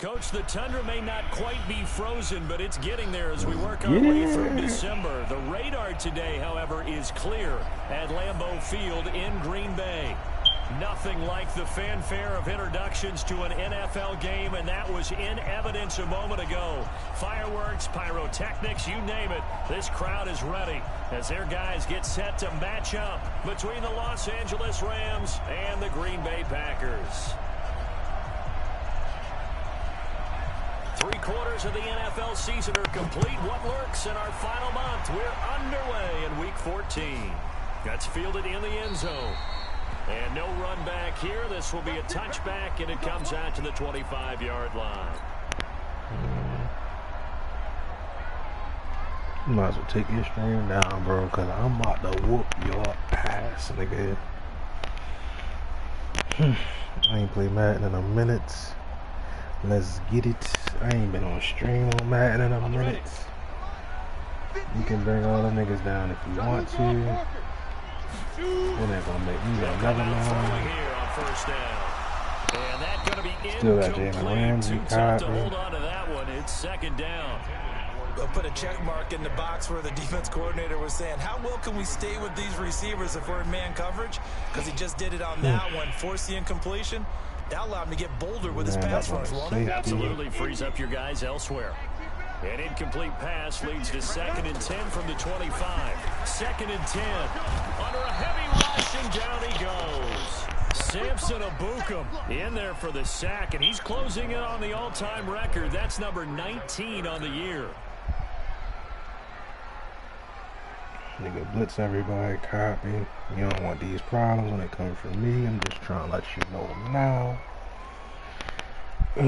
Coach, the tundra may not quite be frozen, but it's getting there as we work our way through December. The radar today, however, is clear at Lambeau Field in Green Bay. Nothing like the fanfare of introductions to an NFL game, and that was in evidence a moment ago. Fireworks, pyrotechnics, you name it. This crowd is ready as their guys get set to match up between the Los Angeles Rams and the Green Bay Packers. 3/4 of the NFL season are complete. What lurks in our final month? We're underway in Week 14. That's fielded in the end zone. And no run back here. This will be a touchback, and it comes out to the 25-yard line. You might as well take your stream down, bro, because I'm about to whoop your ass, nigga. I ain't played Madden in a minute. Let's get it. I ain't been on stream on Madden in a minute. You can bring all the niggas down if you want to. We're not gonna make me another man. Still got Jalen Ramsey caught me. Hold on to that one. It's second down. We'll put a check mark in the box where the defense coordinator was saying, how well can we stay with these receivers if we're in man coverage? Because he just did it on that one. Force the incompletion. That allowed him to get bolder with his pass rush, won't it? Absolutely frees up your guys elsewhere. An incomplete pass leads to 2nd and 10 from the 25. 2nd and 10. Under a heavy rush, and down he goes. Samson Abukum in there for the sack, and he's closing in on the all-time record. That's number 19 on the year. Nigga blitz everybody, copy. You don't want these problems when it comes from me. I'm just trying to let you know now. I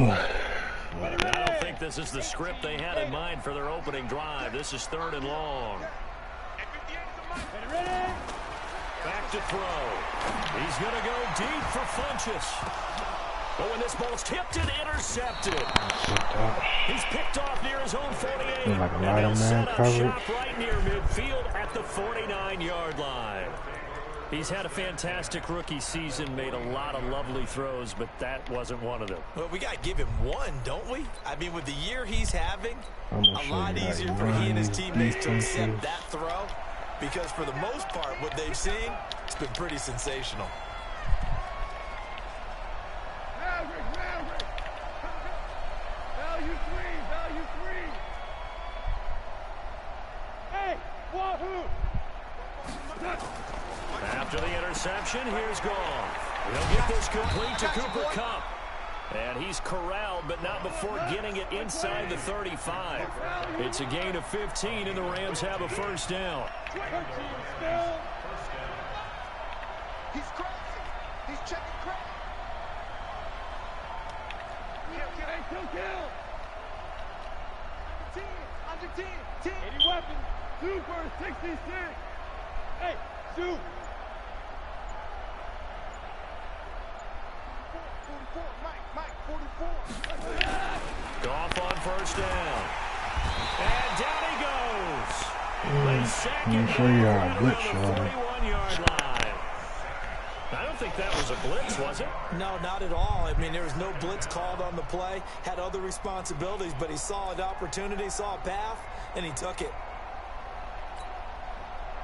don't think this is the script they had in mind for their opening drive. This is 3rd and long. Back to throw. He's going to go deep for Funchess. But when this ball's tipped and intercepted, he's picked off near his own 48. And they'll set up shop right near midfield at the 49-yard line. He's had a fantastic rookie season, made a lot of lovely throws, but that wasn't one of them. Well, we got to give him one, don't we? I mean, with the year he's having, a lot easier for he and his teammates to accept that throw, because for the most part, what they've seen, it's been pretty sensational. After the interception, here's Goff. He'll get this complete to Cooper Kupp. And he's corralled, but not before getting it inside the 35. It's a gain of 15, and the Rams have a first down. He's crossing. He's checking crack. Kill. Under 10. 80 weapons. 2 for 66. Hey, shoot. 44, Mike, 44. Goff on first down. And down he goes. They sack him around the 41-yard line. I don't think that was a blitz, was it? No, not at all. I mean, there was no blitz called on the play. Had other responsibilities, but he saw an opportunity, saw a path, and he took it.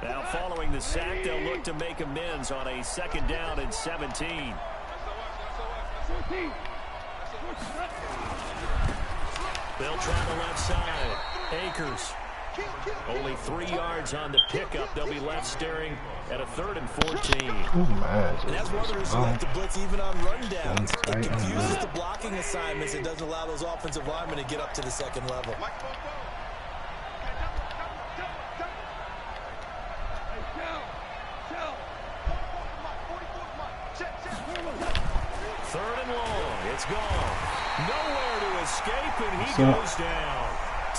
Now, following the sack, they'll look to make amends on a 2nd down and 17. They'll try the left side. Akers. Only 3 yards on the pickup. They'll be left staring at a 3rd and 14. And that's one of the reasons you like to blitz even on rundowns. It confuses the blocking assignments. It doesn't allow those offensive linemen to get up to the 2nd level. 3rd and long. It's gone. Nowhere to escape, and he goes down.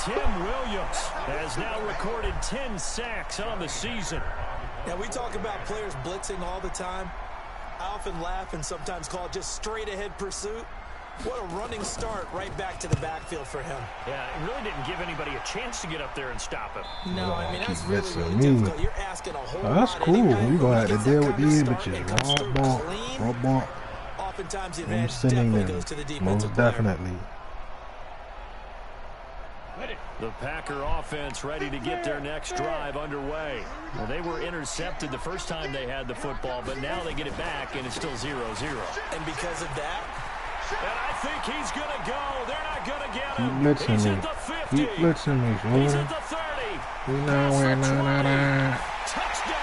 Tim Williams has now recorded 10 sacks on the season. Now, we talk about players blitzing all the time. I often laugh and sometimes call it just straight-ahead pursuit. What a running start right back to the backfield for him. Yeah, it really didn't give anybody a chance to get up there and stop him. No, I mean, that's really difficult. You're asking a whole lot. That's cool. You're going to have to deal with these bitches. Raw ball. Oftentimes, the I'm advantage sending definitely them. goes to the defensive Most player. definitely. The Packer offense ready to get their next drive underway. Well, they were intercepted the first time they had the football, but now they get it back, and it's still 0-0. And because of that, and I think he's going to go. They're not going to get him. He's at the 50. Keep blitzing me, He's man. at the 30. We not win none of that. Touchdown.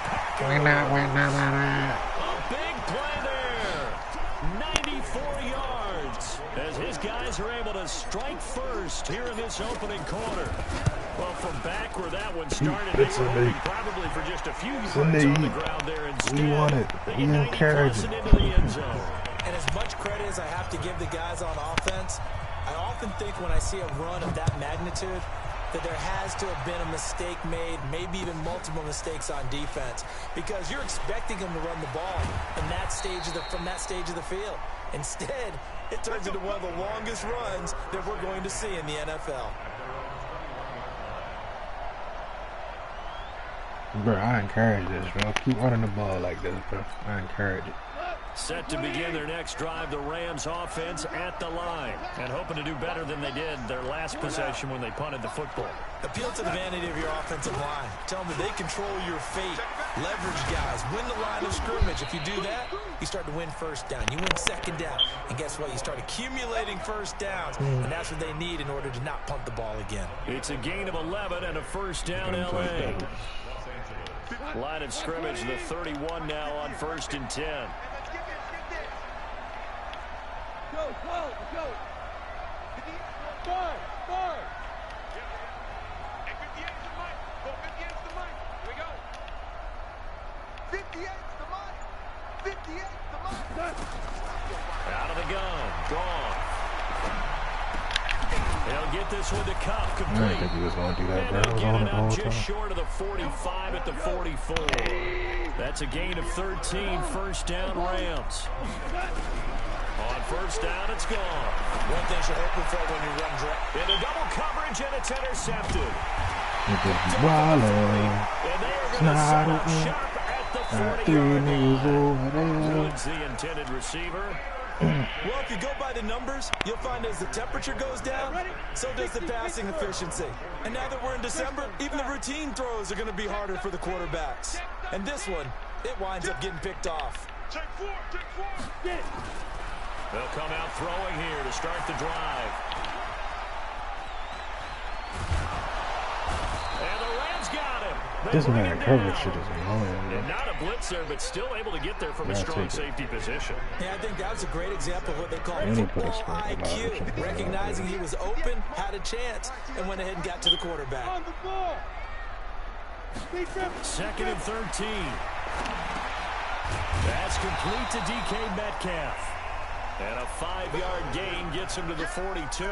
Packers. We not win none of that. A big play there. 94 yards. As his guys are able to strike first here in this opening quarter. Well, from back where that one started, they were hoping probably for just a few yards on the ground there instead. We want it. We encourage it. Into the end zone. and as much credit as I have to give the guys on offense, I often think when I see a run of that magnitude that there has to have been a mistake made, maybe even multiple mistakes on defense, because you're expecting them to run the ball in that stage of from that stage of the field. Instead, it turns into one of the longest runs that we're going to see in the NFL. Bro, I encourage this, bro. Keep running the ball like this, bro. I encourage it. Set to begin their next drive, the Rams offense at the line, and hoping to do better than they did their last possession when they punted the football. Appeal to the vanity of your offensive line. Tell them that they control your fate. Leverage guys. Win the line of scrimmage. If you do that, you start to win first down. You win second down. And guess what? You start accumulating first downs. And that's what they need in order to not punt the ball again. It's a gain of 11 and a first down, L.A. Line of scrimmage, the 31 now on 1st and 10. Go, go. Guard. And 58's the mic. Go, 58's the mic. Here we go. 58's the mic. 58's the mic. Out of the gun. Gone. They'll get this one to Cup. Complete. I didn't think he was going to do that, bro. And I was they'll on get it it the whole up time. just short of the 45 at the 44. That's a gain of 13. First down, Rams. On first down, it's gone. One thing you're hoping for when you run draft. Into double coverage, and it's intercepted. It could be Waller. And they are going to set up shop at the 40-yard line. Woods, the intended receiver. Well, if you go by the numbers, you'll find as the temperature goes down, so does the passing efficiency. And now that we're in December, even the routine throws are going to be harder for the quarterbacks. And this one, it winds up getting picked off. Take four. Get it. They'll come out throwing here to start the drive. And the Rams got him. This man coverage shit is annoying, bro. And not a blitzer, but still able to get there from a strong safety position. Yeah, I think that was a great example of what they call They need to put a football sprinkle about IQ. it. Recognizing he was open, had a chance, and went ahead and got to the quarterback. On the ball. 2nd and 13. That's complete to DK Metcalf. And a 5-yard gain gets him to the 42.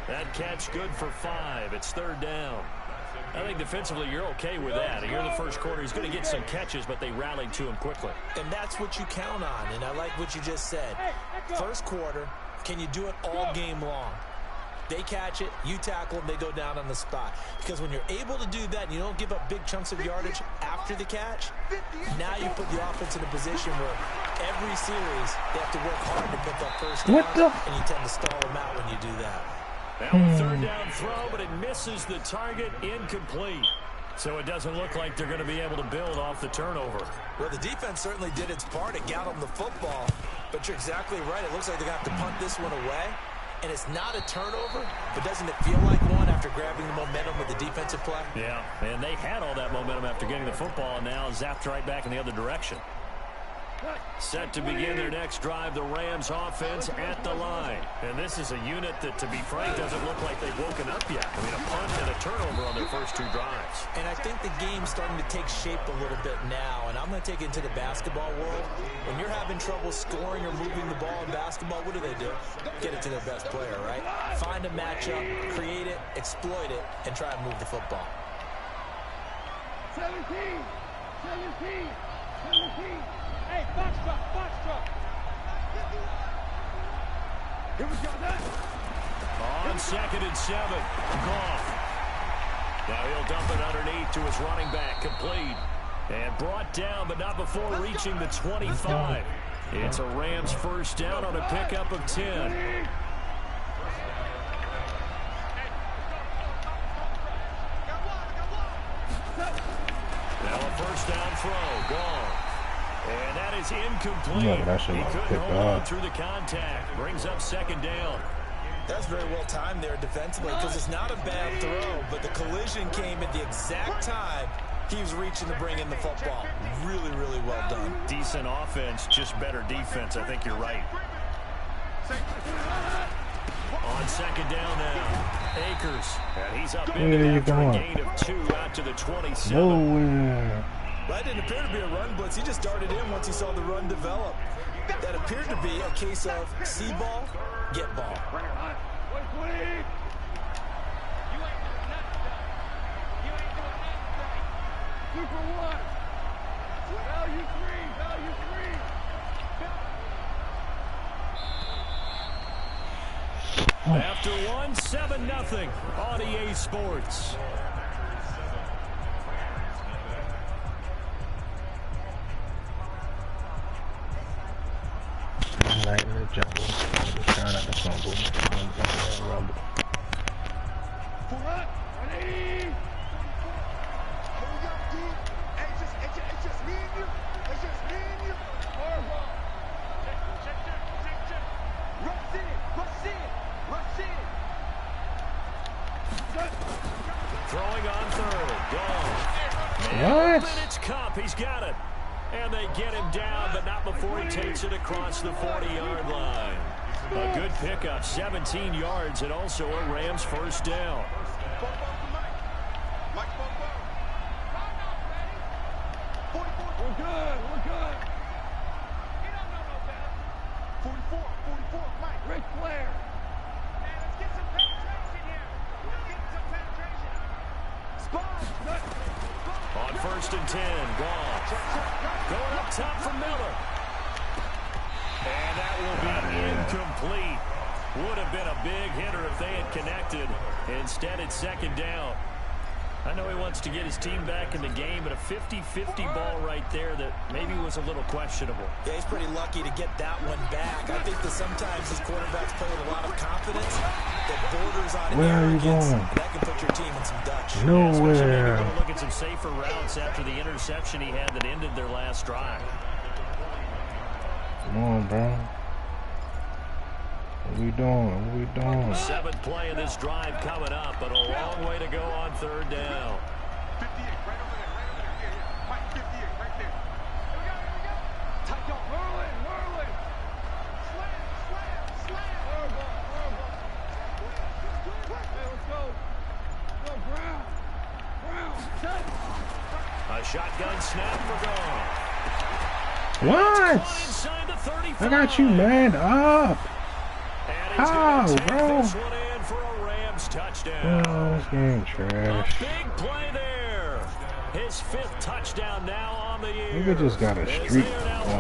That catch good for 5. It's 3rd down. I think defensively you're okay with that. Here in the first quarter, he's going to get some catches, but they rallied to him quickly. And that's what you count on, and I like what you just said. First quarter, can you do it all game long? They catch it, you tackle them, they go down on the spot. Because when you're able to do that and you don't give up big chunks of yardage after the catch, now you put the offense in a position where every series they have to work hard to pick up first down, and you tend to stall them out when you do that. That was 3rd down throw, but it misses the target, incomplete. So it doesn't look like they're going to be able to build off the turnover. Well, the defense certainly did its part. It got them the football. But you're exactly right. It looks like they're going to have to punt this one away. And it's not a turnover, but doesn't it feel like one after grabbing the momentum with the defensive play? Yeah, and they had all that momentum after getting the football, and now zapped right back in the other direction. Set to begin their next drive, the Rams offense at the line. And this is a unit that, to be frank, doesn't look like they've woken up yet. I mean, a punt and a turnover on their first 2 drives. And I think the game's starting to take shape a little bit now, and I'm going to take it into the basketball world. When you're having trouble scoring or moving the ball in basketball, what do? Get it to their best player, right? Find a matchup, create it, exploit it, and try and move the football. 17. Hey, box truck. Here we go, On 2nd and 7, Goff. Now he'll dump it underneath to his running back, complete. And brought down, but not before reaching the 25. It's a Rams first down on a pickup of 10. first down throw. Gone. And that is incomplete. Yeah, that should he have couldn't picked hold on up. through the contact. Brings up second down. That's very well timed there defensively because it's not a bad throw, but the collision came at the exact time he was reaching to bring in the football. Really, really well done. Decent offense, just better defense. I think you're right. On second down now, Akers. And he's up in it after a gain of 2 out to the 27. Nowhere. That didn't appear to be a run blitz. He just darted in once he saw the run develop. That appeared to be a case of see ball, get ball. Super one. Value three. Value three. After one, 7-0 on EA Sports. Night in the jungle. Just trying not to fumble. Rumble. Pull up. 180. Hold up, dude. It's just me and you. It's just me and you. Horrible. Check. Rush in. Throwing on third. Gone. What? Minutes Cup. He's got it. And they get him down, but not before he takes it across the 40-yard line. A good pickup, 17 yards, and also a Rams first down. We're good. 44, Mike. Ric Flair. Man, let's get some penetration here. On first and 10, gone. Going up top for Miller. And that will be incomplete. Would have been a big hitter if they had connected. Instead, it's second down. I know he wants to get his team back in the game, but a 50-50 ball right there that maybe was a little questionable. Yeah, he's pretty lucky to get that one back. I think that sometimes his quarterbacks play with a lot of confidence that borders on Where are you arrogance. going? And that can put your team in some Dutch. Nowhere. Maybe look at some safer routes after the interception he had that ended their last drive. Come on, bro. What we doing? Seventh play of this drive coming up, but a long way to go on third down. 58, right over there. Yeah. Mike, 58, right there. Here we go. Tight go. Whirling. Slam. Horrible. Hey, let's go. Brown. Set. A shotgun snap for Gone. What? Inside the 35. I got you manned up. And he's How, gonna take bro? this one in for a Rams touchdown. Oh, this game A trash. big play there. His 5th touchdown now on the year. Nigga just got a streak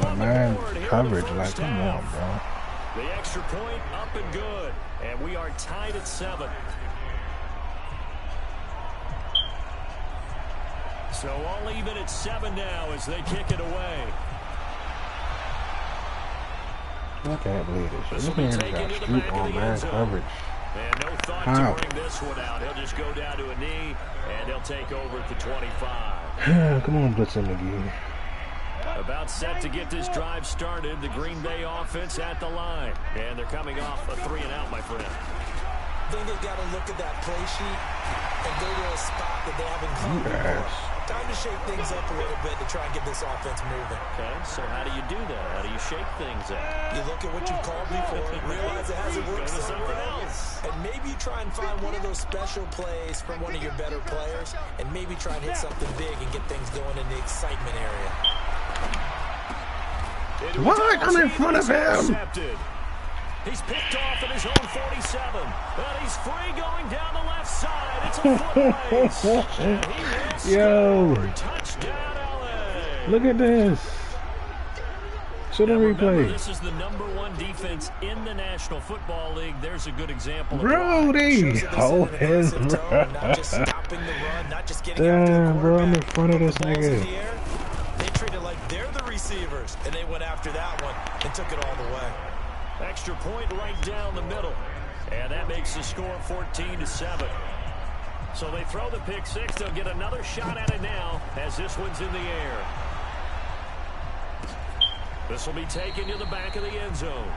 on man coverage. Like, come on, bro. The extra point up and good. And we are tied at 7. So all even at 7 now as they kick it away. I can't believe this. This man got a streak on man coverage. And no thought How? to bring this one out. He'll just go down to a knee, and he'll take over at the 25. Come on, Blitzen McGee. About set to get this drive started. The Green Bay offense at the line. And they're coming off a 3-and-out, my friend. I think they've got to look at that play sheet and go to a spot that they haven't come before. Time to shake things up a little bit to try and get this offense moving. Okay, so how do you do that? How do you shake things up? You look at what you've called before, realize it hasn't worked somewhere else, and maybe you try and find one of those special plays from one of your better players, and maybe try and hit something big and get things going in the excitement area. What? I'm in front of him. He's picked off at his own 47. But he's free going down the left side. It's a foot race. And he will Yo. score. Touchdown, LA. Look at this. Show the replay. This is the #1 defense in the National Football League. There's a good example of Bro, they hold him. Not just stopping the run, not just getting after the Damn, bro, I'm in quarterback. front of this The ball's in nigga. the air. They treat it like they're the receivers, and they went after that one and took it all the way. Extra point right down the middle. And that makes the score 14-7. So they throw the pick six. They'll get another shot at it now as this one's in the air. This will be taken to the back of the end zone.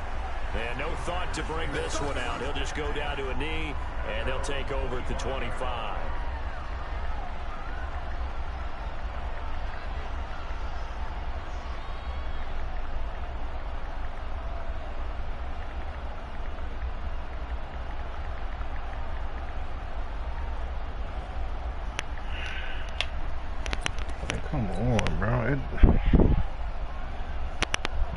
And no thought to bring this one out. He'll just go down to a knee, and they'll take over at the 25. Come on, bro.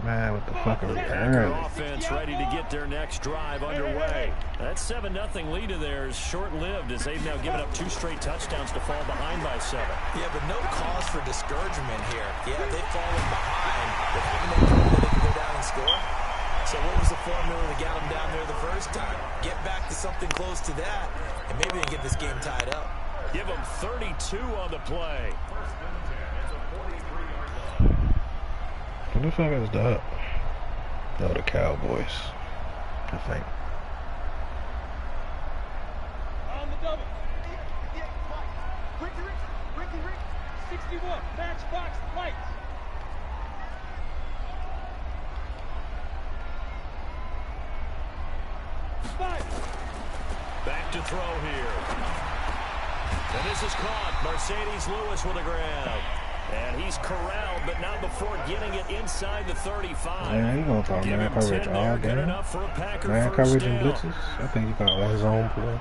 Man, what the fuck are we Packer offense ready to get their next drive underway. That 7-0 lead of theirs short-lived as they've now given up 2 straight touchdowns to fall behind by 7. Yeah, but no cause for discouragement here. Yeah, they've fallen behind, but haven't they proven that they can go down and score? So what was the formula that got them down there the first time? Get back to something close to that, and maybe they get this game tied up. Give them 32 on the play. What the fuck is that? No, the Cowboys, I think. On the double. Ricky, 61, matchbox lights. Back to throw here. And this is caught. Mercedes Lewis with a grab. And he's corralled, but not before getting it inside the 35. Man, you gonna talk man coverage all day. Man coverage and blitzes. I think you got one zone play.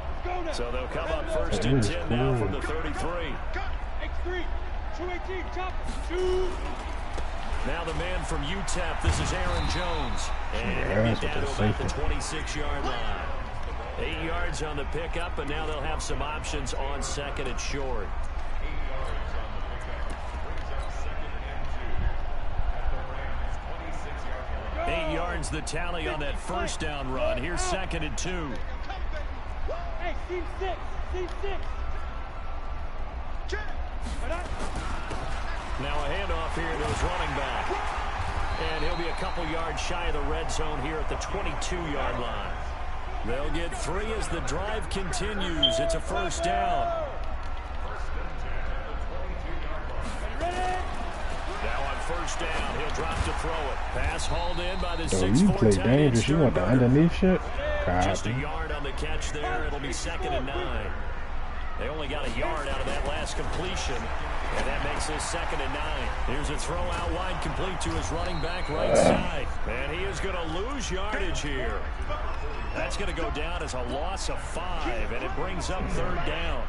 So they'll come up first and 10 now from the 33. X3, 218, chop, 2. Now the man from UTEP, this is Aaron Jones. And he'll get down to about the 26-yard line. 8 yards on the pickup, and now they'll have some options on second and short. 8 yards the tally on that first down run. Here's second and 2. Hey, team 6. Now a handoff here to his running back. And he'll be a couple yards shy of the red zone here at the 22-yard line. They'll get 3 as the drive continues. It's a first down. Now on first down, he'll drop to throw it. Pass hauled in by the 6'4". You play dangerous. You want the underneath shit? Just a yard on the catch there. It'll be second and 9. They only got a yard out of that last completion, and that makes this second and 9. Here's a throw out wide, complete to his running back right side. And he is going to lose yardage here. That's going to go down as a loss of 5, and it brings up third down.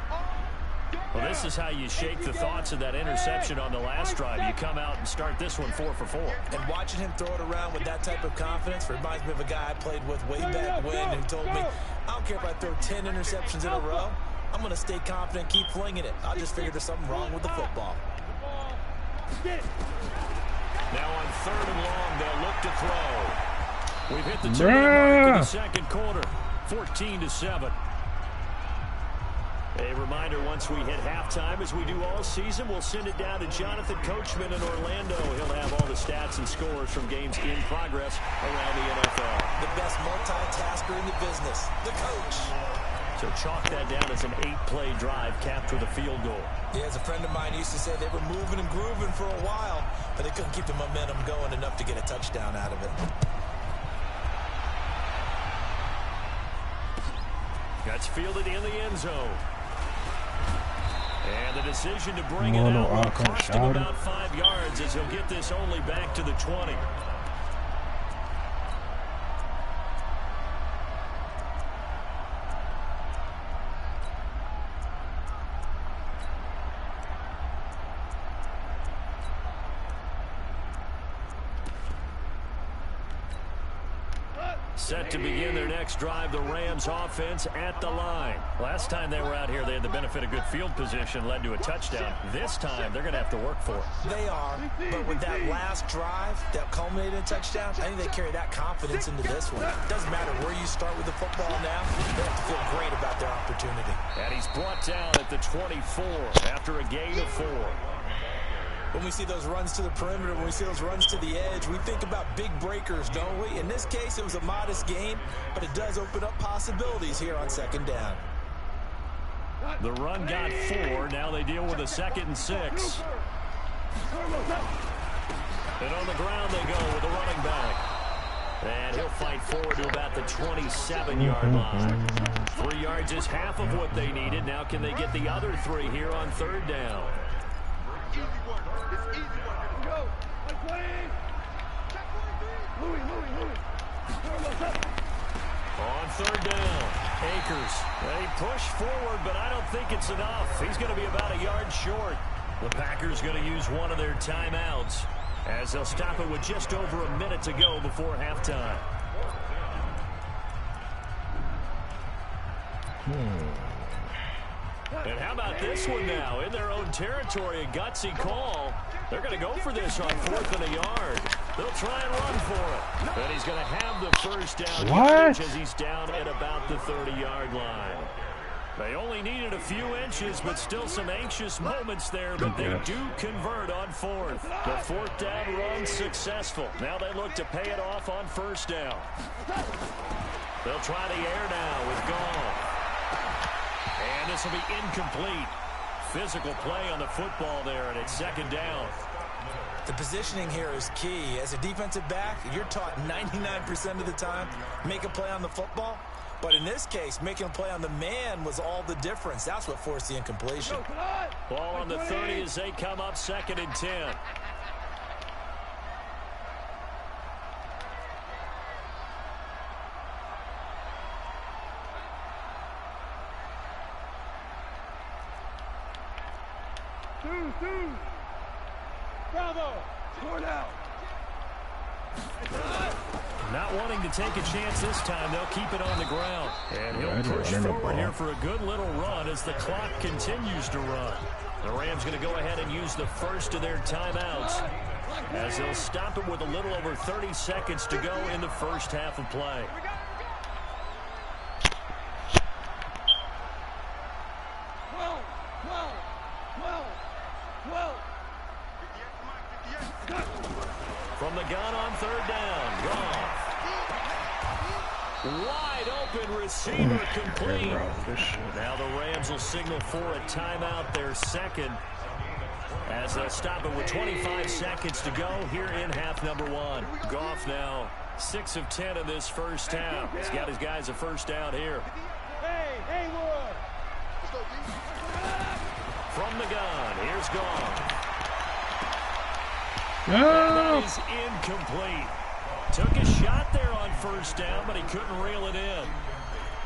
Well, this is how you shake the thoughts of that interception on the last drive. You come out and start this one 4 for 4. And watching him throw it around with that type of confidence reminds me of a guy I played with way back when who told me, I don't care if I throw 10 interceptions in a row. I'm going to stay confident, keep flinging it. I just figured there's something wrong with the football. Now on third and long, they'll look to throw. We've hit the 2-minute mark in the second quarter, 14-7. A reminder, once we hit halftime, as we do all season, we'll send it down to Jonathan Coachman in Orlando. He'll have all the stats and scores from games in progress around the NFL. The best multitasker in the business, the coach. So chalk that down as an 8-play drive capped with a field goal. Yeah, as a friend of mine used to say, they were moving and grooving for a while, but they couldn't keep the momentum going enough to get a touchdown out of it. That's fielded in the end zone. And the decision to bring it out will cost him about 5 yards as he'll get this only back to the 20. Set to begin their next drive, the Rams offense at the line. Last time they were out here, they had the benefit of good field position, led to a touchdown. This time, they're going to have to work for it. They are, but with that last drive that culminated in a touchdown, I think they carry that confidence into this one. It doesn't matter where you start with the football now, they have to feel great about their opportunity. And he's brought down at the 24 after a gain of 4. When we see those runs to the perimeter, when we see those runs to the edge, we think about big breakers, don't we? In this case, it was a modest gain, but it does open up possibilities here on second down. The run got 4. Now they deal with a 2nd and 6. And on the ground they go with the running back. And he'll fight forward to about the 27-yard line. 3 yards is half of what they needed. Now can they get the other 3 here on 3rd down? Easy work. It's easy work. Go. On 3rd down, Akers. They push forward, but I don't think it's enough. He's going to be about a yard short. The Packers going to use one of their timeouts as they'll stop it with just over a minute to go before halftime. And how about this one now? In their own territory, a gutsy call. They're going to go for this on 4th and a yard. They'll try and run for it. And he's going to have the first down as he's down at about the 30-yard line. They only needed a few inches, but still some anxious moments there. But they do convert on 4th. The 4th down run successful. Now they look to pay it off on 1st down. They'll try the air now with Goff. And this will be incomplete. Physical play on the football there, and it's 2nd down. The positioning here is key. As a defensive back, you're taught 99% of the time, make a play on the football. But in this case, making a play on the man was all the difference. That's what forced the incompletion. Ball on the 30 as they come up 2nd and 10. Bravo. Score now. Not wanting to take a chance this time, they'll keep it on the ground. And he'll push forward here for a good little run as the clock continues to run. The Rams going to go ahead and use the first of their timeouts as they'll stop it with a little over 30 seconds to go in the first half of play. From the gun on 3rd down, Goff. Wide open receiver complete. Now the Rams will signal for a timeout, their 2nd, as they'll stop it with 25 seconds to go here in half number 1. Goff now 6 of 10 in this first half. He's got his guys a first down here. Hey, Wood. From the gun, here's Goff. No. That is incomplete. Took a shot there on 1st down, but he couldn't reel it in.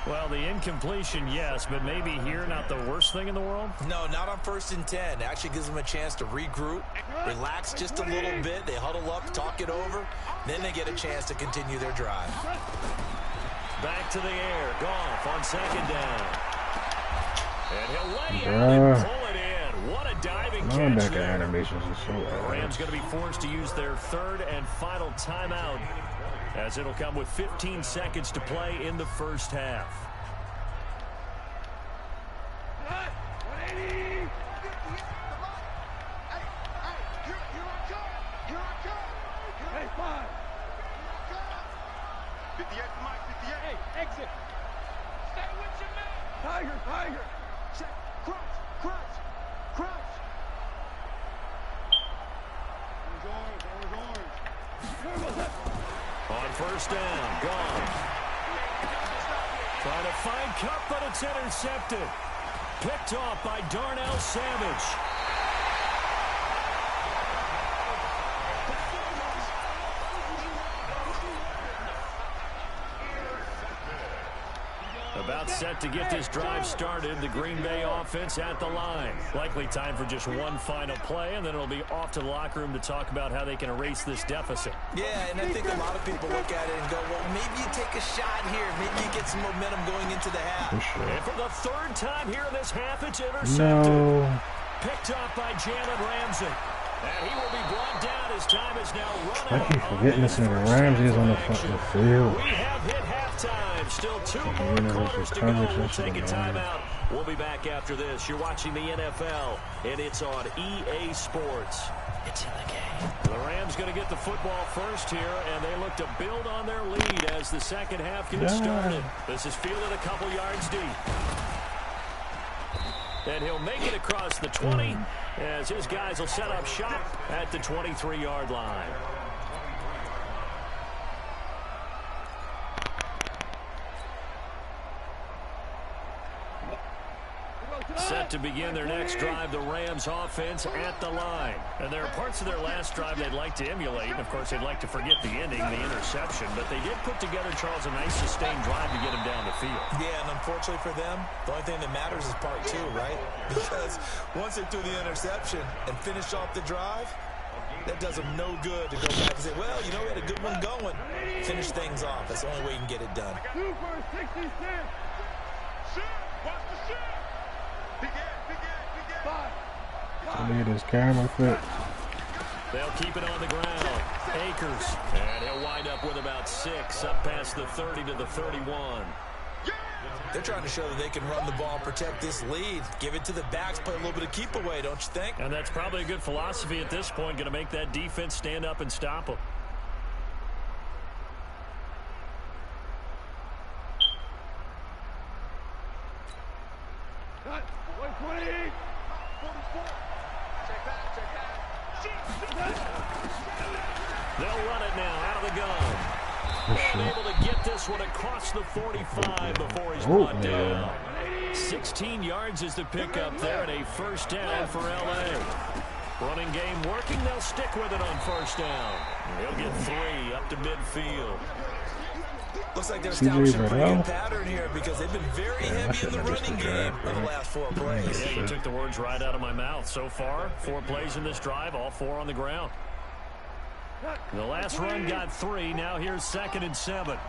Well, the incompletion, yes, but maybe here not the worst thing in the world? No, not on 1st and 10. Actually gives them a chance to regroup, relax just a little bit. They huddle up, talk it over. Then they get a chance to continue their drive. Back to the air. Goff on 2nd down. And he'll lay out and pull it in. What a diving catch there. Animations are so The Rams going to be forced to use their 3rd and final timeout as it'll come with 15 seconds to play in the first half. Exit. Stay with your man. Tiger. Check. Crouch. On 1st down, Goff. Trying to find Cup, but it's intercepted. Picked off by Darnell Savage. About set to get this drive started. The Green Bay offense at the line. Likely time for just one final play, and then it'll be off to the locker room to talk about how they can erase this deficit. Yeah, and I think a lot of people look at it and go, well, maybe you take a shot here. Maybe you get some momentum going into the half. And for the 3rd time here in this half, it's intercepted. No. Picked off by Jalen Ramsey. And he will be brought down as time is now run I out. keep forgetting this nigga Ramsey is on the fucking field. We have hit halftime. Still 2 more quarters to go. We'll take a timeout. We'll be back after this. You're watching the NFL, and it's on EA Sports. It's in the game. The Rams going to get the football first here, and they look to build on their lead as the second half gets started. This is fielded a couple yards deep. And he'll make it across the 20 as his guys will set up shop at the 23-yard line. Set to begin their next drive, the Rams offense at the line. And there are parts of their last drive they'd like to emulate. And, of course, they'd like to forget the ending, the interception. But they did put together, Charles, a nice sustained drive to get him down the field. Yeah, and unfortunately for them, the only thing that matters is part two, right? Because once they threw the interception and finished off the drive, that does them no good to go back and say, well, you know, we had a good one going. Finish things off. That's the only way you can get it done. 2 for 66. Shoot. Watch the shoot. Look at his camera fit. They'll keep it on the ground. Akers. And he'll wind up with about 6 up past the 30 to the 31. They're trying to show that they can run the ball and protect this lead. Give it to the backs, play a little bit of keep away, don't you think? And that's probably a good philosophy at this point, going to make that defense stand up and stop them. They'll run it now out of the gun. And able to get this one across the 45 before he's brought down. 16 yards is the pickup there and a first down for L.A. Running game working. They'll stick with it on first down. He'll get 3 up to midfield. Looks like they're establishing a pretty good pattern here because they've been very heavy in the running game in the last 4 plays. Yeah, you took the words right out of my mouth. So far, 4 plays in this drive, all 4 on the ground. The last run got 3. Now here's 2nd and 7.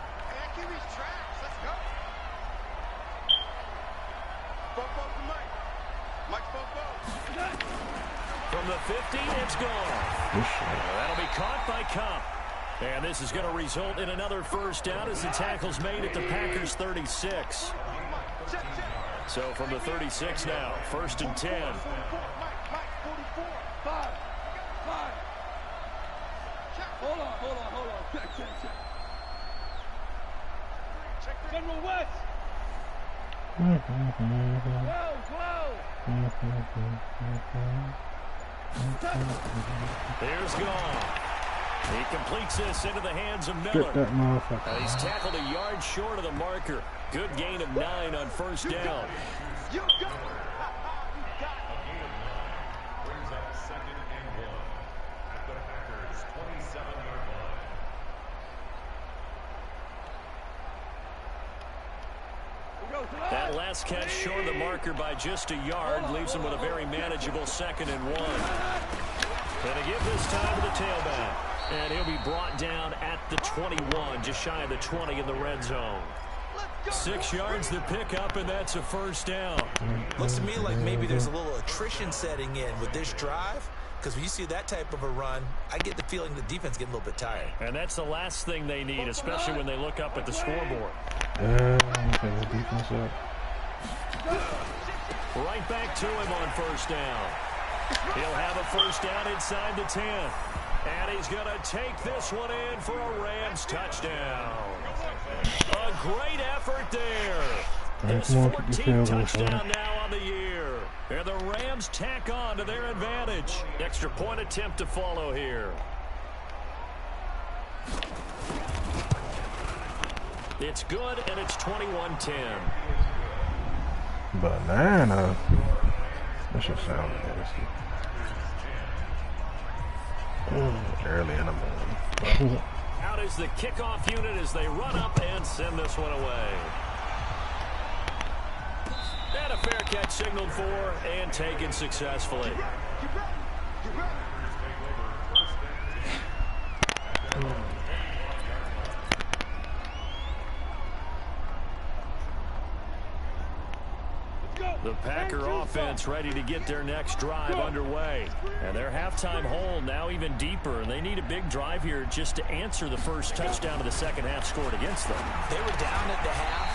From the 50, it's gone. That'll be caught by Cup. And this is going to result in another first down as the tackle's made at the Packers' 36. So from the 36 now, 1st and 10. Hold on. Check. General West. Here's Gone. He completes this into the hands of Miller. Get that motherfucker. He's tackled a yard short of the marker. Good gain of 9 on first down. You got it. Brings up 2nd and 1 at the Packers' 27-yard line. That last catch short of the marker by just a yard leaves him with a very manageable 2nd and 1. And to give this time to the tailback. And he'll be brought down at the 21, just shy of the 20 in the red zone. 6 yards the pickup, and that's a first down. Looks to me like maybe there's a little attrition setting in with this drive. Because when you see that type of a run, I get the feeling the defense getting a little bit tired. And that's the last thing they need, especially when they look up at the scoreboard. Okay, the defense up. Right back to him on first down. He'll have a first down inside the 10. And he's going to take this one in for a Rams touchdown. A great effort there. His 14th touchdown now on the year. And the Rams tack on to their advantage. Extra point attempt to follow here. It's good, and it's 21-10. Banana. That should sound nasty. Early in the morning. Out is the kickoff unit as they run up and send this one away. And a fair catch signaled for and taken successfully. The Packer offense ready to get their next drive underway. And their halftime hole now even deeper. They need a big drive here just to answer the first touchdown of the second half scored against them. They were down at the half.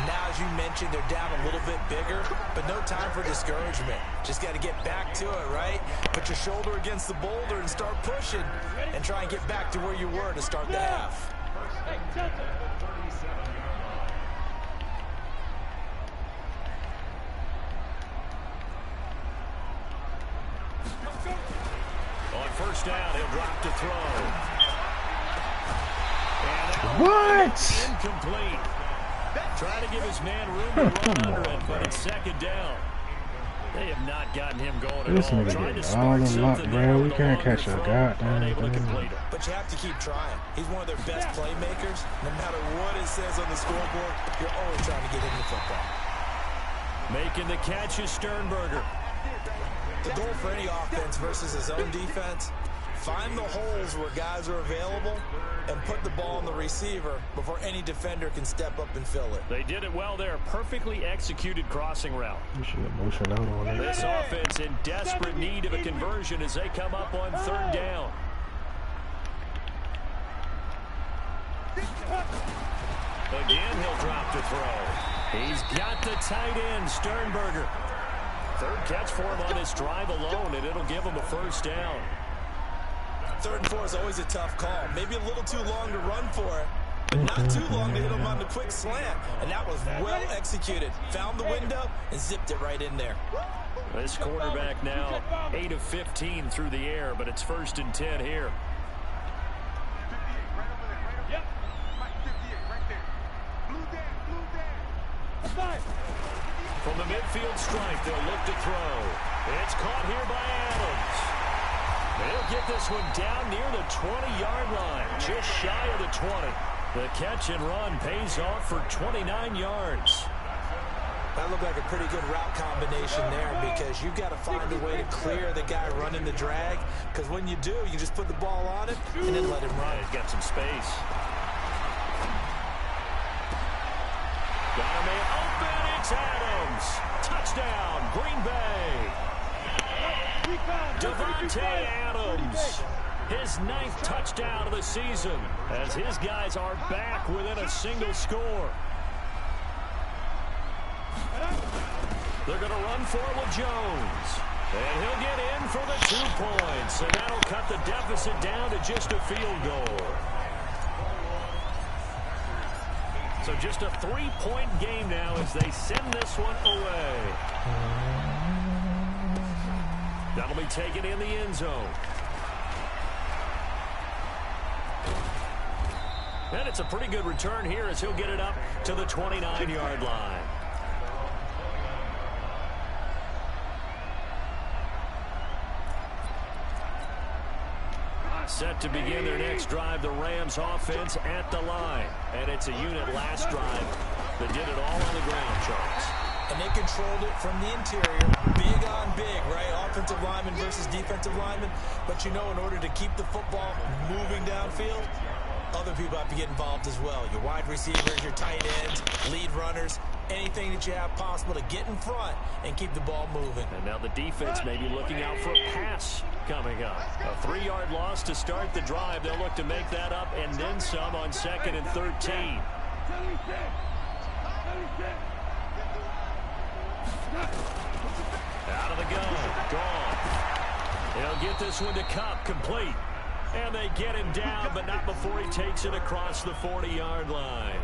Now, as you mentioned, they're down a little bit bigger, but no time for discouragement. Just got to get back to it, right? Put your shoulder against the boulder and start pushing and try and get back to where you were to start the half. On first down, he'll drop to throw. And What? incomplete. Trying to give his man room to run under it, but it's second down. They have not gotten him going at This all. nigga Trying to getting all spark the luck, something bro. there We with a can't longer catch a throw, goddamn unable to thing. complete it. But you have to keep trying. He's one of their best playmakers. No matter what it says on the scoreboard, you're always trying to get him the football. Making the catch is Sternberger. The goal for any offense versus his own defense, find the holes where guys are available and put the ball on the receiver before any defender can step up and fill it. They did it well there. Perfectly executed crossing route. You should motion out on that. This offense in desperate need of a conversion as they come up on third down. Again, he'll drop to throw. He's got the tight end, Sternberger. Third catch for him on this drive alone, and it'll give him a first down. 3rd and 4 is always a tough call. Maybe a little too long to run for it, but not too long to hit him on the quick slant. And that was well executed. Found the window and zipped it right in there. This quarterback now 8 of 15 through the air, but it's 1st and 10 here. 58, right over there, right over there. Yep. Mike, 58, right there. Blue down, blue down. Five. From the midfield stripe, they'll look to throw. It's caught here by Adams. They'll get this one down near the 20-yard line, just shy of the 20. The catch and run pays off for 29 yards. That looked like a pretty good route combination there because you've got to find a way to clear the guy running the drag, because when you do, you just put the ball on him and then let him run. He's got some space. Got a man open. It's Adams. Touchdown, Green Bay. Devontae Adams, his 9th touchdown of the season, as his guys are back within a single score. They're going to run for it with Jones. And he'll get in for the 2 points. And that'll cut the deficit down to just a field goal. So just a 3-point game now as they send this one away. That'll be taken in the end zone. And it's a pretty good return here as he'll get it up to the 29-yard line. Set to begin their next drive, the Rams offense at the line. And it's a unit last drive that did it all on the ground, Charles. And they controlled it from the interior. Big on big, right? Offensive lineman versus defensive lineman. But you know, in order to keep the football moving downfield, other people have to get involved as well. Your wide receivers, your tight ends, lead runners, anything that you have possible to get in front and keep the ball moving. And now the defense may be looking out for a pass coming up. A 3-yard loss to start the drive. They'll look to make that up and then some on 2nd and 13. Out of the gun. Gone. He'll get this one to Cup, complete. And they get him down, but not before he takes it across the 40-yard line.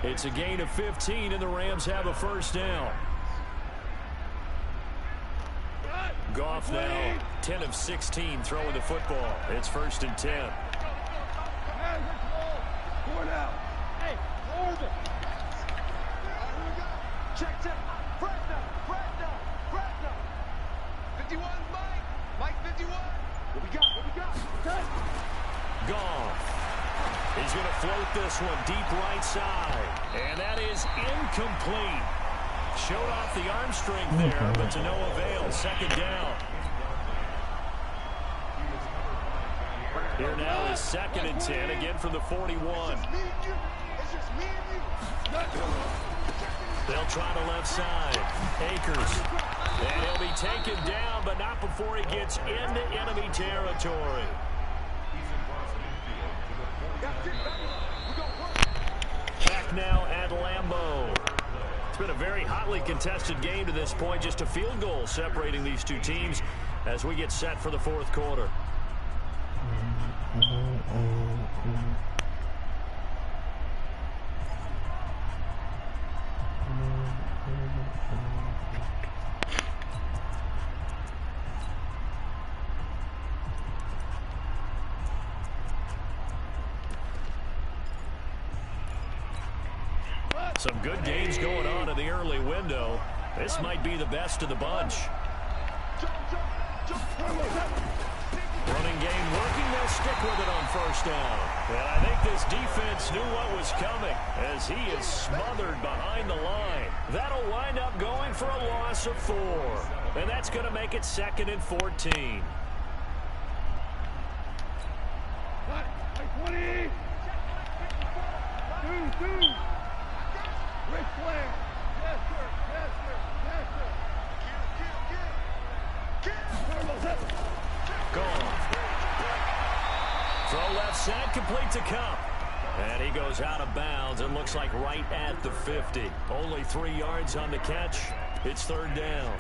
It's a gain of 15, and the Rams have a first down. Goff now 10 of 16 throwing the football. It's 1st and 10. Check, check. Fresno, Fresno, Fresno. 51, Mike. Mike 51. What we got? Goff. He's going to float this one deep right side. And that is incomplete. Showed off the arm strength there, but to no avail. 2nd down. Here now is 2nd and 10, again from the 41. It's just me and you. They'll try the left side. Akers. And he'll be taken down, but not before he gets into enemy territory. Back now at Lambeau. It's been a very hotly contested game to this point. Just a field goal separating these two teams as we get set for the 4th quarter. Some good games going on in the early window. This might be the best of the bunch. Running game working. They'll stick with it on first down. And I think this defense knew what was coming as he is smothered behind the line. That'll wind up going for a loss of 4. And that's going to make it 2nd and 14. 20. 2. Red flag. Yes, sir. Yes, sir. Yes, sir. Gone. Throw left side, complete to Cup. And he goes out of bounds and looks like right at the 50. Only 3 yards on the catch. It's 3rd down.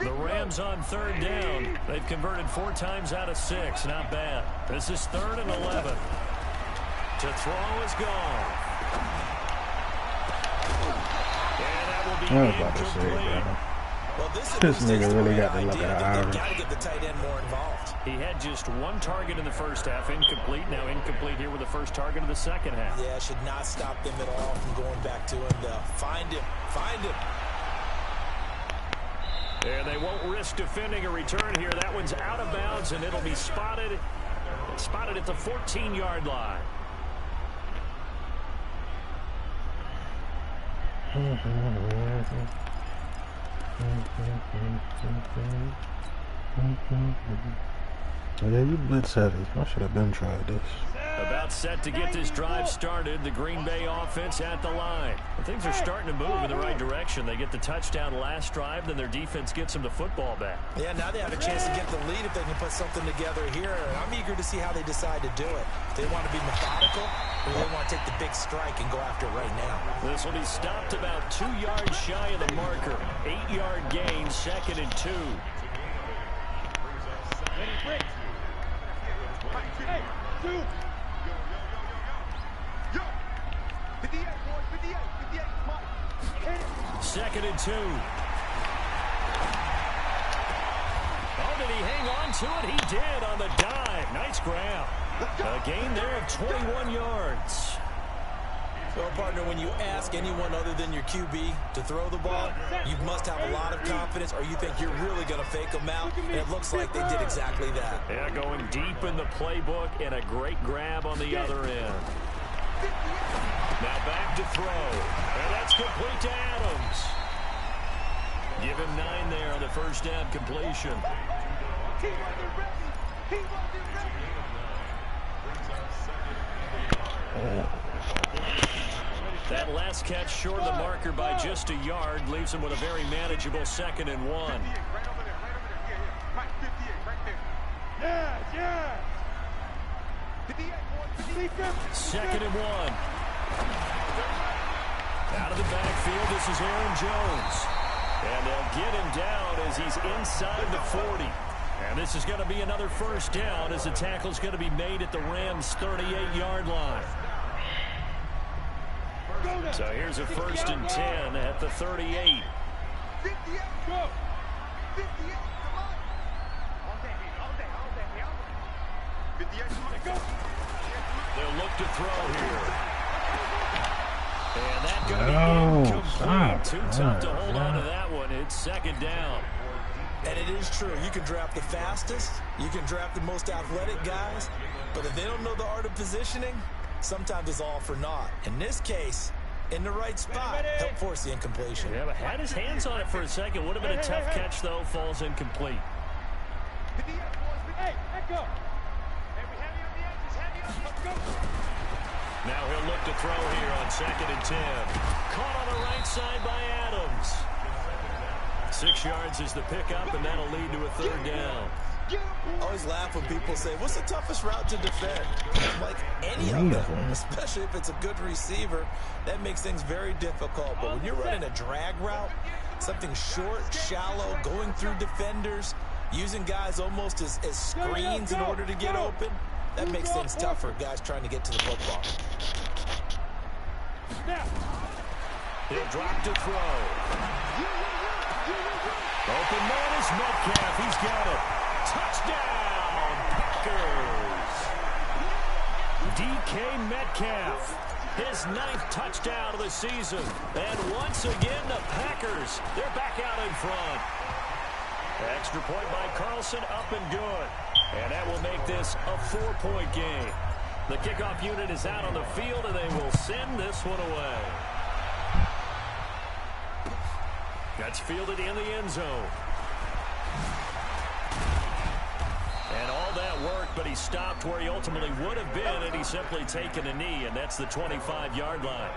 The Rams on 3rd down. They've converted 4 times out of 6. Not bad. This is 3rd and 11. To throw is gone. And that will be incomplete. Well, This nigga really got to look at Irish. Got to get the tight end more involved. He had just 1 target in the first half, incomplete. Now incomplete here with the first target of the second half. Yeah, should not stop them at all from going back to him. Find him. And they won't risk defending a return here. That one's out of bounds, and it'll be spotted at the 14-yard line. Oh, yeah, you blitz heavy. I should have been tried this. About set to get this drive started. The Green Bay offense at the line. Well, things are starting to move in the right direction. They get the touchdown last drive, then their defense gets them the football back. Yeah, now they have a chance to get the lead if they can put something together here. I'm eager to see how they decide to do it. If they want to be methodical, or they want to take the big strike and go after it right now. This will be stopped about 2 yards shy of the marker. 8-yard gain, 2nd and 2. Hey, 2. 58, boys, 58, Mike. 2nd and 2. Oh, did he hang on to it? He did on the dive. Nice grab. A gain there of 21 yards. Well, partner, when you ask anyone other than your QB to throw the ball, you must have a lot of confidence, or you think you're really going to fake them out, and it looks like they did exactly that. Yeah, going deep in the playbook, and a great grab on the other end. Now back to throw, and that's complete to Adams. Give him 9 there on the first down completion. He wasn't ready. He wasn't ready. That last catch short of the marker by just a yard leaves him with a very manageable 2nd and 1. Right over there. Yeah. Mike, 58, right there. Yeah. 58, boys. 2nd and 1. Out of the backfield, this is Aaron Jones. And they'll get him down as he's inside the 40. And this is going to be another first down as the tackle's going to be made at the Rams' 38-yard line. So here's a 1st and 10 at the 38. 58, go. 58, come on. All day. 58, go. They'll look to throw here. And that going to be incomplete. Too tough to hold on to that one. It's 2nd down. And it is true. You can draft the fastest. You can draft the most athletic guys. But if they don't know the art of positioning, sometimes it's all for naught. In this case, in the right spot, help force the incompletion. Yeah, but had his hands on it for a second. Would have been a tough catch, though. Falls incomplete. 58, boys. Hey, let go. Hey, we heavy on the edges. Heavy on. Let's go. Now he'll look to throw here on 2nd and 10. Caught on the right side by Adams. 6 yards is the pickup, and that'll lead to a 3rd down. I always laugh when people say, what's the toughest route to defend? I'm like, any of them, especially if it's a good receiver. That makes things very difficult. But when you're running a drag route, something short, shallow, going through defenders, using guys almost as screens in order to get open, that makes things tougher, guys trying to get to the football. He'll drop to throw. Open man is Metcalf. He's got it. Touchdown, Packers. DK Metcalf. His 9th touchdown of the season. And once again, the Packers, they're back out in front. Extra point by Carlson, up and good. And that will make this a 4-point game. The kickoff unit is out on the field, and they will send this one away. That's fielded in the end zone. And all that work, but he stopped where he ultimately would have been, and he's simply taken a knee, and that's the 25-yard line.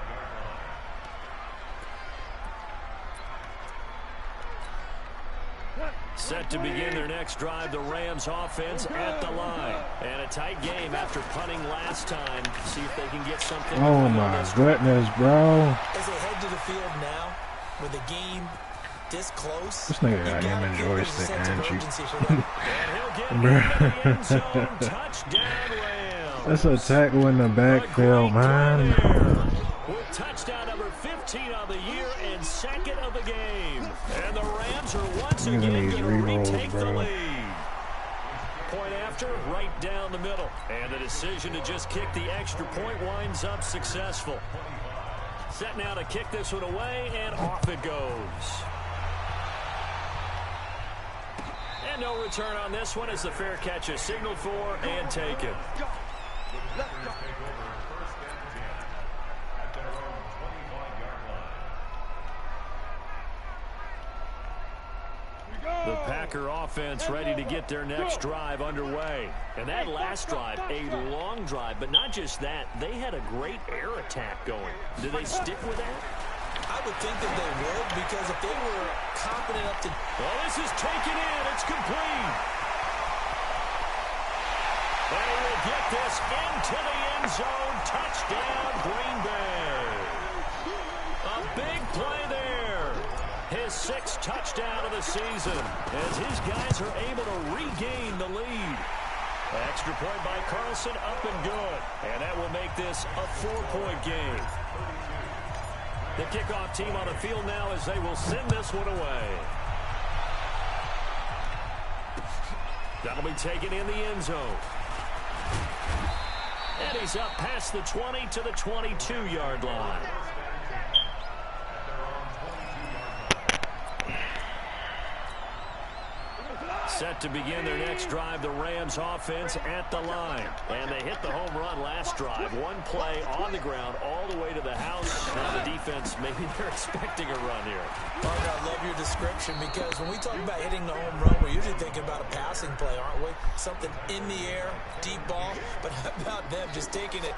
Set to begin their next drive, the Rams offense at the line. And a tight game after punting last time. See if they can get something. Oh my goodness, bro. As they head to the field now, with the game this close, This nigga got him and joystick and cheek. And he'll get into the end zone. Touchdown, Rams. That's a tackle in the backfield, man. With touchdown number 15 on the year and 2nd of the game. And the Rams are once again going to retake the lead. Point after, right down the middle. And the decision to just kick the extra point winds up successful. Set now to kick this one away, and off it goes. And no return on this one as the fair catch is signaled for and taken. The Packer offense ready to get their next drive underway. And that last drive, a long drive, but not just that. They had a great air attack going. Did they stick with that? I would think that they would, because if they were confident enough to... Well, this is taken in. It's complete. They will get this into the end zone. Touchdown, Green Bay. A big play there. His 6th touchdown of the season as his guys are able to regain the lead. Extra point by Carlson, up and good. And that will make this a 4-point game. The kickoff team on the field now as they will send this one away. That'll be taken in the end zone. And he's up past the 20 to the 22-yard line. Set to begin their next drive, the Rams offense at the line. And they hit the home run last drive. One play on the ground all the way to the house. Now the defense, maybe they're expecting a run here. Parker, I love your description, because when we talk about hitting the home run, we're usually thinking about a passing play, aren't we? Something in the air, deep ball. But how about them just taking it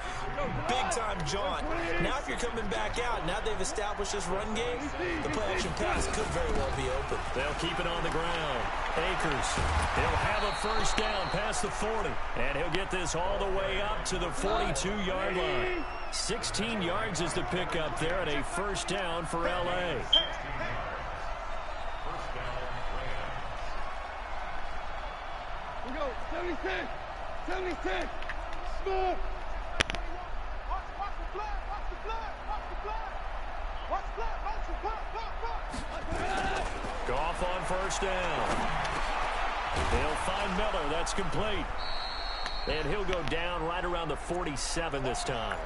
big-time jaunt? Now if you're coming back out, now they've established this run game, the play-action pass could very well be open. They'll keep it on the ground. Akers. He'll have a first down past the 40. And he'll get this all the way up to the 42-yard line. 16 yards is the pickup there, and a first down for L.A. We go, 76, 76, small. Watch the blood, watch the blood, watch the blood. Watch the blood, watch the blood, Goff on first down. They'll find Miller. That's complete. And he'll go down right around the 47 this time.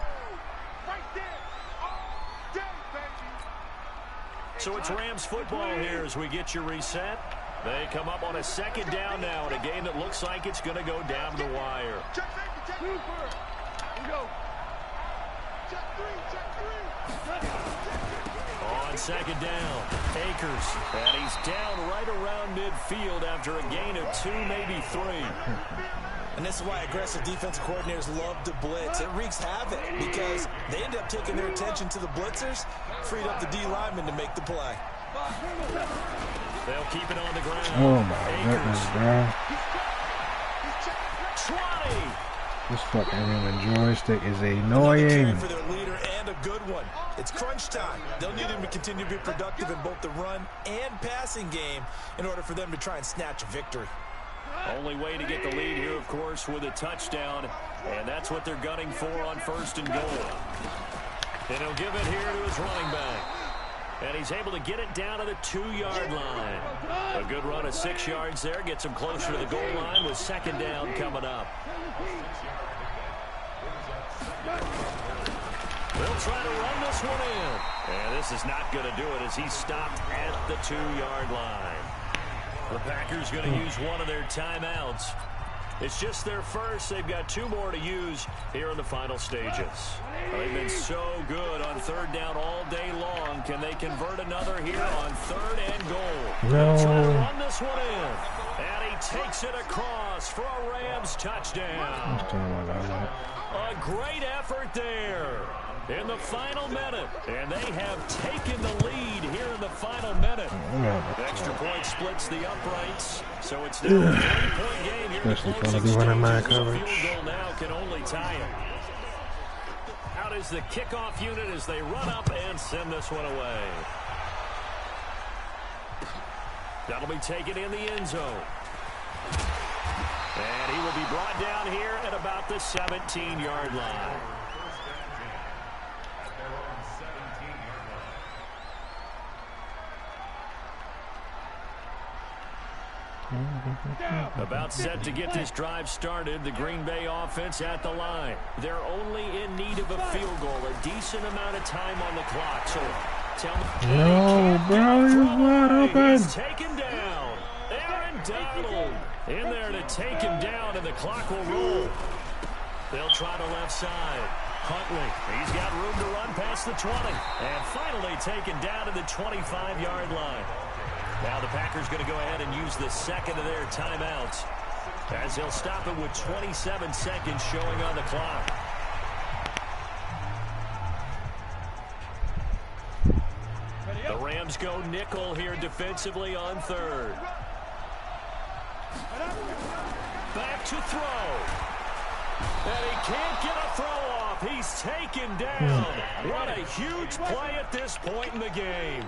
right there. All day, baby. So it's Rams football here as we get you reset. They come up on a 2nd down now in a game that looks like it's going to go down to the wire. Check safety, check super. We go. Check 3, check 3. On 2nd down, Akers. And he's down right around midfield after a gain of 2, maybe 3. And this is why aggressive defensive coordinators love to blitz. It wreaks havoc because they end up taking their attention to the blitzers, freed up the D lineman to make the play. They'll keep it on the ground. Oh my goodness, bro. 20. This fucking human joystick is annoying. For their leader, and a good one. It's crunch time. They'll need him to continue to be productive in both the run and passing game in order for them to try and snatch a victory. Only way to get the lead here, of course, with a touchdown. And that's what they're gunning for on 1st and goal. And he'll give it here to his running back. And he's able to get it down to the 2-yard line. A good run of 6 yards there. Gets him closer to the goal line with 2nd down coming up. They'll try to run this one in. And this is not going to do it as he's stopped at the 2-yard line. The Packers going to use one of their timeouts. It's just their first. They've got 2 more to use here in the final stages. They've been so good on 3rd down all day long. Can they convert another here on 3rd and goal? No. Try to run this one in. And he takes it across for a Rams touchdown. A great effort there in the final minute. And they have taken the lead here in the final minute. Extra point splits the uprights. So it's now a 3-point game here. Especially trying to be running man coverage. Field goal now can only tie it. Out is the kickoff unit as they run up and send this one away. That'll be taken in the end zone. And he will be brought down here at about the 17-yard line. About set to get this drive started. The Green Bay offense at the line. They're only in need of a field goal. A decent amount of time on the clock. So tell me. No, bro, he's wide open. He's taken down. Aaron Donald in there to take him down, and the clock will roll. They'll try the left side. Huntley, he's got room to run past the 20. And finally taken down to the 25-yard line. Now the Packers going to go ahead and use the second of their timeouts as they'll stop it with 27 seconds showing on the clock. The Rams go nickel here defensively on 3rd. Back to throw. And he can't get a throw off. He's taken down. What a huge play at this point in the game.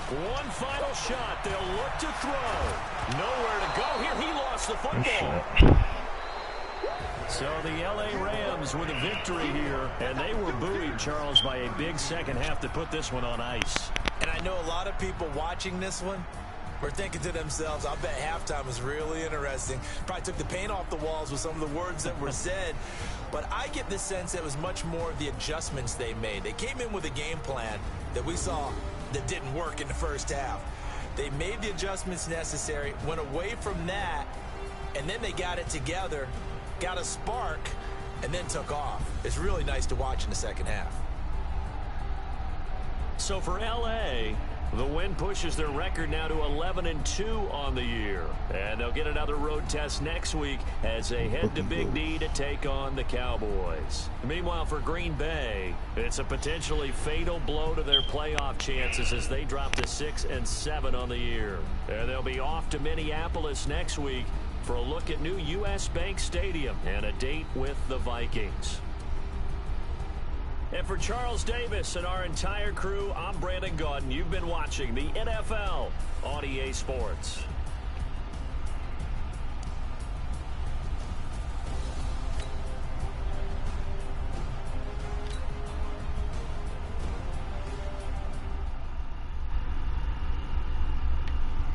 One final shot. They'll look to throw. Nowhere to go here. He lost the football. So the L.A. Rams with a victory here. And they were buoyed, Charles, by a big second half to put this one on ice. And I know a lot of people watching this one were thinking to themselves, I bet halftime was really interesting. Probably took the paint off the walls with some of the words that were said. But I get the sense that it was much more of the adjustments they made. They came in with a game plan that we saw that didn't work in the first half. They made the adjustments necessary, went away from that, and then they got it together, got a spark, and then took off. It's really nice to watch in the second half. So for L.A., the win pushes their record now to 11-2 on the year. And they'll get another road test next week as they head to Big D to take on the Cowboys. Meanwhile, for Green Bay, it's a potentially fatal blow to their playoff chances as they drop to 6-7 on the year. And they'll be off to Minneapolis next week for a look at new U.S. Bank Stadium and a date with the Vikings. And for Charles Davis and our entire crew, I'm Brandon Gaudin. You've been watching the NFL on EA Sports.